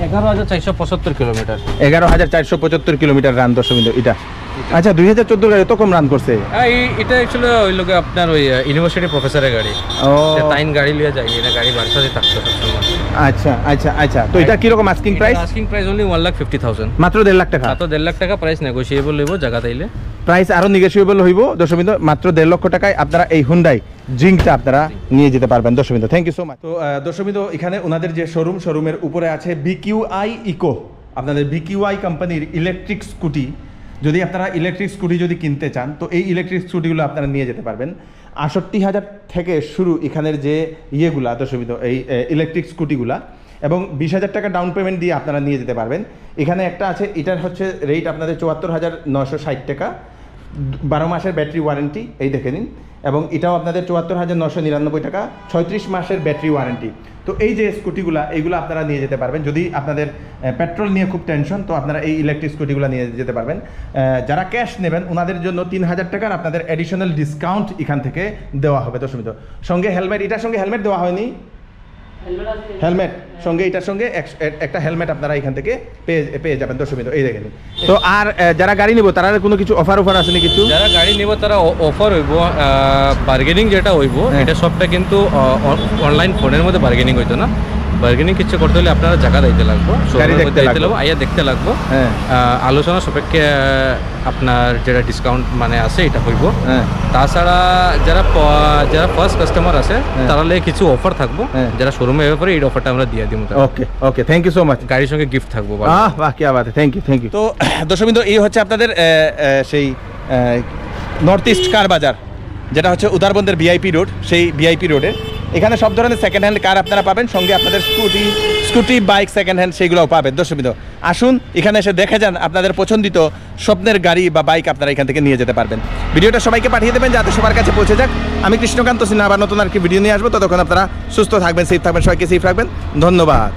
11,475 কিলোমিটার। 11,475 কিলোমিটার রান দর্শক বিন্দু এটা। আচ্ছা 2014 গাড়ি এত কম রান করছে? এটা অ্যাকচুয়ালি ওই লোকে আপনার ওই ইউনিভার্সিটি প্রফেসরের গাড়ি। ও তাইন গাড়ি লিয়ে যায়, এটা গাড়ি বারসাতে থাকতো সবসময়। আচ্ছা আচ্ছা আচ্ছা। তো এটা কি রকম asking price? Asking price only 1,50,000, মাত্র 1.5 লাখ টাকা। মাত্র 1.5 লাখ টাকা। প্রাইস নেগোশিয়েবল হইব জায়গা তাইলে, প্রাইস আরো নেগোশিয়েবল হইব দর্শক বিন্দু। মাত্র 1.5 লক্ষ টাকায় আপনারা এই হুন্ডাই জিংটা আপনারা নিয়ে যেতে পারবেন দর্শক বিন্দু। Thank you so much. তো দর্শক বিন্দু, এখানে ওনাদের যে শোরুমের উপরে আছে BQI ইকো, আপনাদের BQI কোম্পানির ইলেকট্রিক স্কুটি। যদি আপনারা ইলেকট্রিক স্কুটি যদি কিনতে চান, তো এই ইলেকট্রিক স্কুটিগুলো আপনারা নিয়ে যেতে পারবেন। 68,000 থেকে শুরু এখানের যে ইয়েগুলা দর্শক বিন্দু, এই ইলেকট্রিক স্কুটিগুলা, এবং 20,000 টাকা ডাউন পেমেন্ট দিয়ে আপনারা নিয়ে যেতে পারবেন। এখানে একটা আছে, এটার হচ্ছে রেট আপনাদের 74,960 টাকা, 12 মাসের ব্যাটারি ওয়ারেন্টি, এই দেখে নিন। এবং এটাও আপনাদের 74,999 টাকা, 36 মাসের ব্যাটারি ওয়ারেন্টি। তো এই যে স্কুটিগুলো, এইগুলো আপনারা নিয়ে যেতে পারবেন। যদি আপনাদের পেট্রোল নিয়ে খুব টেনশন, তো আপনারা এই ইলেকট্রিক স্কুটিগুলো নিয়ে যেতে পারবেন। যারা ক্যাশ নেবেন ওনাদের জন্য 3,000 টাকার আপনাদের অ্যাডিশনাল ডিসকাউন্ট এখান থেকে দেওয়া হবে দর্শক। সঙ্গে হেলমেট, এটার সঙ্গে হেলমেট দেওয়া হয়নি? হেলমেট সঙ্গে এটার সঙ্গে একটা হেলমেট আপনারা এখান থেকে পেয়ে যাবেন দর্শকবৃন্দ। এই দেখেন। তো আর যারা গাড়ি নিব তারা কোনো কিছু অফার আছে নি কিছু? যারা গাড়ি নিব তারা অফার হইব, বার্গেনিং যেটা হইব এটা সবটা কিন্তু অনলাইন ফোনের মধ্যে বার্গেনিং হইতো না। বার্গেনিং কিছু করতে হলে আপনারা জায়গা দিতে লাগবো, আইয়া দেখতে লাগবো, আলোচনা সাপেক্ষে আপনার যেটা ডিসকাউন্ট মানে আছে এটা হইব। তাছাড়া যারা ফার্স্ট কাস্টমার আছে তারা কিছু অফার থাকবো, যারা শোরুমে ব্যাপারে এই অফারটা আমরা দিয়ে দিব। ওকে ওকে, থ্যাংক ইউ সো মাচ। গাড়ির সঙ্গে গিফট থাকবো। বাহ কি আবার, থ্যাংক ইউ। তো দর্শকবৃন্দ, এই হচ্ছে আপনাদের সেই নর্থ ইস্ট কার বাজার, যেটা হচ্ছে উদারবন্দের ভিআইপি রোড, সেই ভিআইপি রোডে এখানে সব ধরনের সেকেন্ড হ্যান্ড কার আপনারা পাবেন, সঙ্গে আপনাদের স্কুটি বাইক সেকেন্ড হ্যান্ড সেইগুলোও পাবেন। দর্শকবৃন্দ, আসুন এখানে এসে দেখে যান, আপনাদের পছন্দিত স্বপ্নের গাড়ি বা বাইক আপনারা এখান থেকে নিয়ে যেতে পারবেন। ভিডিওটা সবাইকে পাঠিয়ে দেবেন যাতে সবার কাছে পৌঁছে যাক। আমি কৃষ্ণকান্ত সিনহা আবার নতুন আর কি ভিডিও নিয়ে আসবো। ততক্ষণ আপনারা সুস্থ থাকবেন, সেফ থাকবেন, সবাইকে সেফ রাখবেন। ধন্যবাদ।